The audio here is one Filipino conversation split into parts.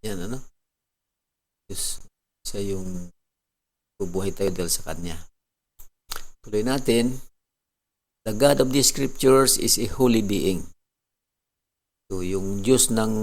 Yan, ano? Diyos, siya yung bubuhay tayo dahil sa Kanya. Tuloy natin. The God of the Scriptures is a holy being. So, yung Diyos ng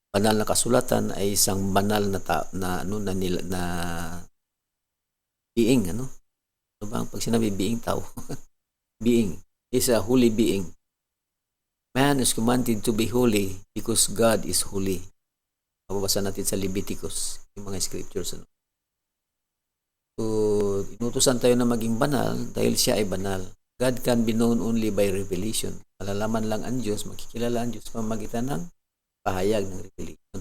banal na kasulatan ay isang banal na being, ano? Ano ba ang pag sinabi being tao? Being is a holy being. Man is commanded to be holy because God is holy. Mababasa natin sa Leviticus, yung mga scriptures. Ano? So, inutusan tayo na maging banal dahil siya ay banal. God can be known only by revelation. Malalaman lang ang Diyos, makikilala ang Diyos pamamagitan ng pahayag ng revelation.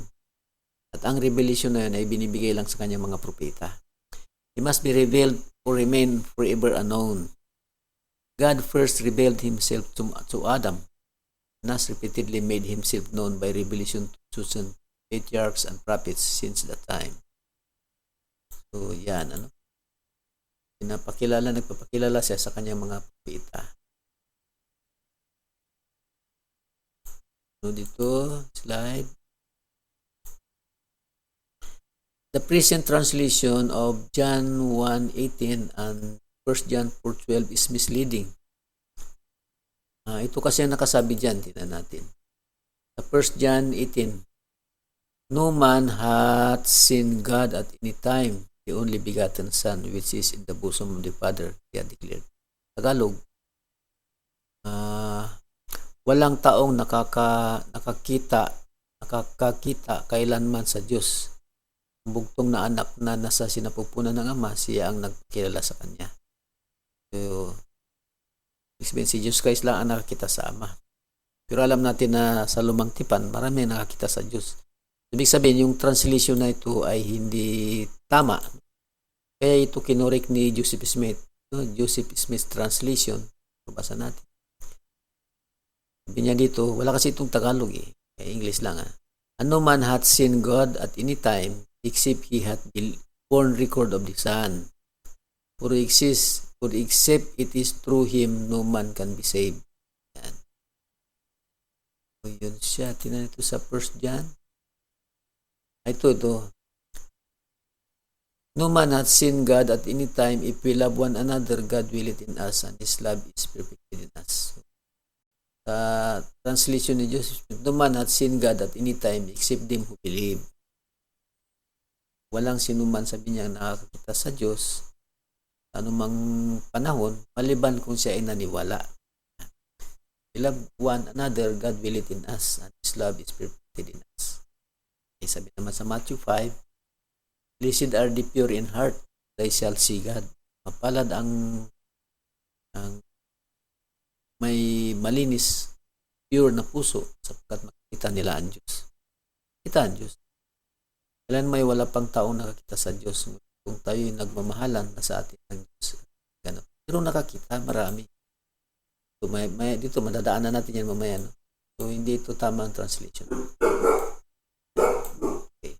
At ang revelation na yun ay binibigay lang sa kanyang mga propeta. He must be revealed or remain forever unknown. God first revealed himself to Adam and has repeatedly made himself known by revelation to chosen patriarchs and prophets since that time. So, yan, ano? Nagpapakilala siya sa kanyang mga propeta. So, dito, slide. The present translation of John 1:18 and 1 John 4:12 is misleading. Ito kasi ang nakasabi dyan. Tingnan natin. The 1 John 18. No man hath seen God at any time, the only begotten Son, which is in the bosom of the Father, he had declared. Tagalog, walang taong nakakakita kailanman sa Diyos. Ang bugtong na anak na nasa sinapupunan ng Ama, siya ang nagkilala sa Kanya. So, si Jesus Christ lang ang nakakita sa Ama. Pero alam natin na sa lumang tipan, marami nakakita sa Diyos. Ibig sabihin, yung translation na ito ay hindi tama. Kaya ito kinorek ni Joseph Smith. Joseph Smith's translation. Babasa natin. Sabi niya dito, wala kasi itong Tagalog eh. English lang ah. No man hath seen God at any time, except he hath borne record of the Son. For except it is through him, no man can be saved. Yan. So, yun siya. Tingnan ito sa 1 John. Ito. No man hath seen God at any time. If we love one another, God willeth in us, and His love is perfected in us. Sa translation ni Joseph, no man hath seen God at any time except them who believe. Walang sinuman, sabi niya, nakakakita sa Diyos anumang panahon, maliban kung siya ay naniwala. We love one another, God willeth in us, and His love is perfected in us. Okay, sabi naman sa Matthew 5, blessed are the pure in heart, they shall see God. Mapalad ang may malinis, pure na puso, sapagkat makikita nila ang Diyos. Kita ang Diyos. Kailan may wala pang taong nakakita sa Diyos? Kung tayo'y nagmamahalan na sa atin ng Diyos. Ganun. Pero nakakita, marami. So, dito, madadaanan natin yan mamaya. No? So, hindi ito tama ang translation. Okay.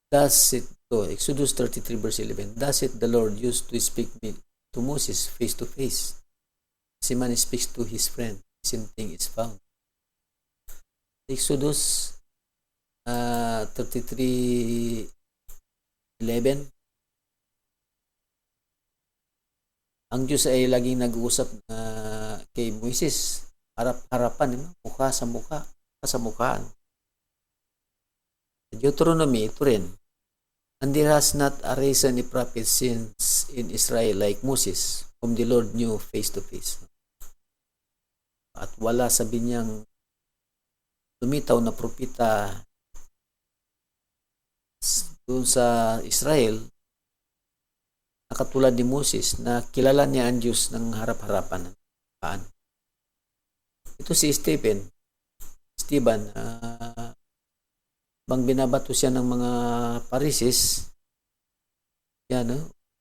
Thus it, Exodus 33 verse 11. Thus it the Lord used to speak to Moses face to face. As a man speaks to his friend, the same thing is found. Exodus 33:11. Ang Diyos ay laging nag-uusap kay Moises, harap-harapan, mukha sa mukha, sa mukhaan. Deuteronomy, ito rin. And there has not arisen a prophet since in Israel like Moses, whom the Lord knew face to face. At wala, sabi niyang, lumitaw na propeta doon sa Israel na katulad ni Moses na kilala niya ang Diyos ng harap-harapan. Ito si Stephen, bang binabato siya ng mga Parises,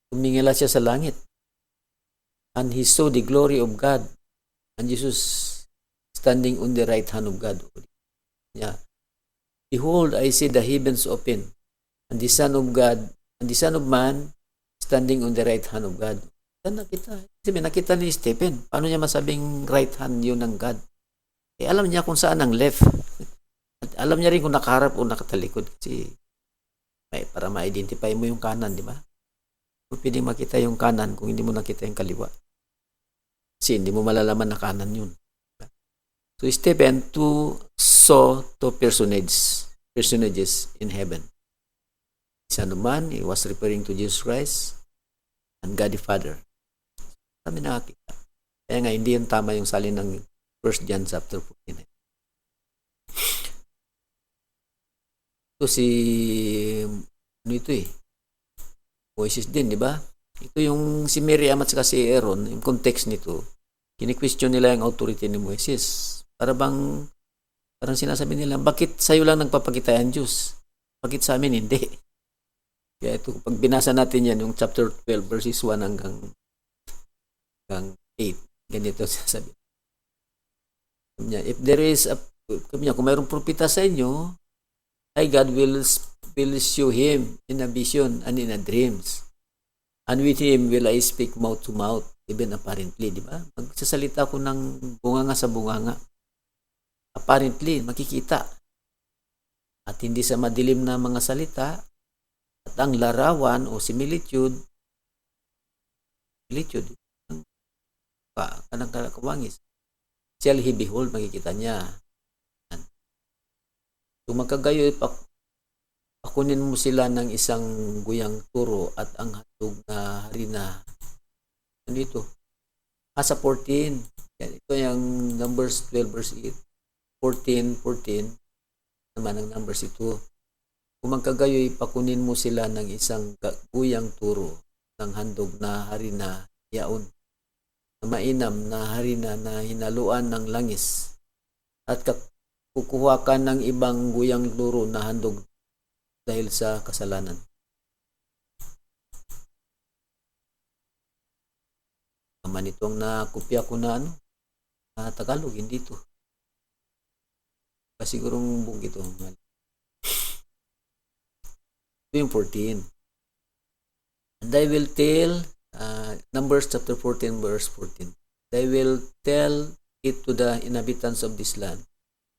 tumingala siya sa langit. And he saw the glory of God and Jesus standing on the right hand of God. Behold, I see the heavens open, and the Son of God, and the Son of Man standing on the right hand of God. Nakita ni Stephen. Paano niya masabing right hand yun ng God? Alam niya kung saan ang left. alam niya rin kung nakaharap o nakatalikod kasi para ma-identify mo yung kanan, di ba? Kung pwedeng makita yung kanan kung hindi mo nakita yung kaliwa. Kasi hindi mo malalaman na kanan yun. So Stephen saw two personages in heaven. Isa naman, he was referring to Jesus Christ and God the Father. Kami nakakita. Kaya nga, hindi yung tama yung salin ng 1 John chapter 14. Ito ano ito Moises din, di ba? Ito yung si Miriam at saka si Aaron, yung context nito, kini-question nila yung authority ni Moises. Parang sinasabi nila, bakit sa'yo lang nagpapakita ang Diyos? Bakit sa amin hindi? Kaya ito, pag binasa natin yan, yung chapter 12, verses 1 hanggang 8, ganito sasabi. If there is kung mayroong propeta sa inyo, God will show him in a vision and in a dreams. And with him will I speak mouth to mouth, even apparently, di ba? Magsasalita ko ng bunganga sa bunganga. Apparently, makikita. At hindi sa madilim na mga salita, at ang larawan o similitude, kanang kawangis, shall he behold, makikita niya. Kung magkagayo, pakunin mo sila ng isang guyang turo at ang hatog na harina. Ano ito? Sa 14. Yan, ito yung Numbers 12 verse 8. 14 naman ang Numbers ito. Kung magkagayo, pakunin mo sila ng isang guyang turo ng handog na harina yaon. Na mainam na harina na hinaluan ng langis. At kukuha ka ng ibang guyang turo na handog dahil sa kasalanan. Naman ito ang nakopya ko na Tagalog, hindi ito. Kasi sigurong buong ito. Ito yung 14. And I will tell, Numbers chapter 14 verse 14. I will tell it to the inhabitants of this land,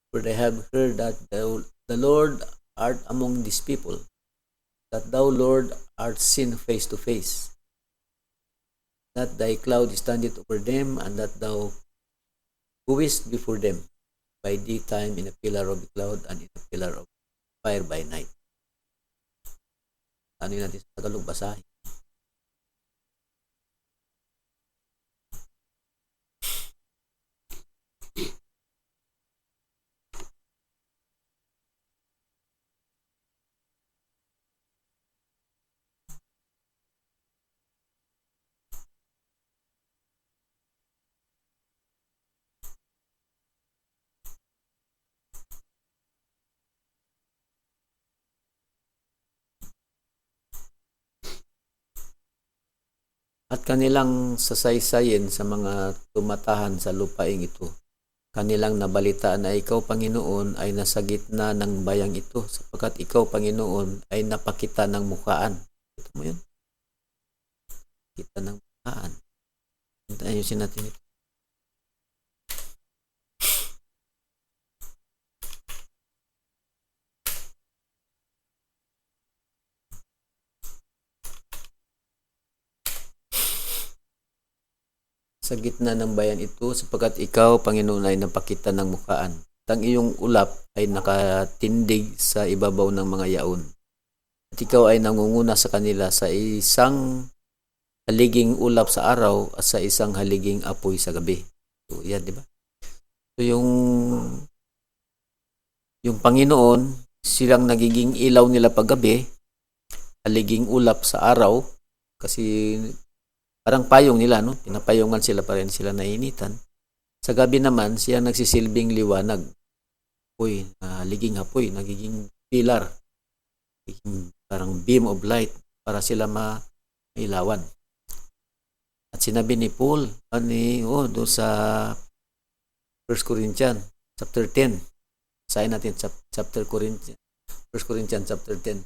for they have heard that the Lord art among these people, that thou, Lord, art seen face to face, that thy cloud standeth over them, and that thou goest before them by daytime in a pillar of cloud and in a pillar of fire by night. Ano yun natin sa Tagalog basahin? At kanilang sasaysayin sa mga tumatahan sa lupaing ito. Kanilang nabalitaan na ikaw, Panginoon, ay nasa gitna ng bayang ito, sapagkat ikaw, Panginoon, ay napakita ng mukhaan. Ito mo yun? Kita ng mukhaan. Ayusin natin ito. Sa gitna ng bayan ito, sapagkat ikaw, Panginoon, ay napakita ng mukhaan. At ang iyong ulap ay nakatindig sa ibabaw ng mga yaon. At ikaw ay nangunguna sa kanila sa isang haliging ulap sa araw at sa isang haliging apoy sa gabi. So, yan, di ba? So, yung Panginoon, silang nagiging ilaw nila paggabi, haliging ulap sa araw, kasi parang payong nila, no? Pinapayungan sila, pa rin sila nainitan. Sa gabi naman, siya nagsisilbing liwanag. Apoy, liging apoy, nagiging pillar. Nagiging parang beam of light para sila mailawan. At sinabi ni Paul, doon sa 1 Corinthians chapter 10. Sayin natin 1 Corinthians chapter 10.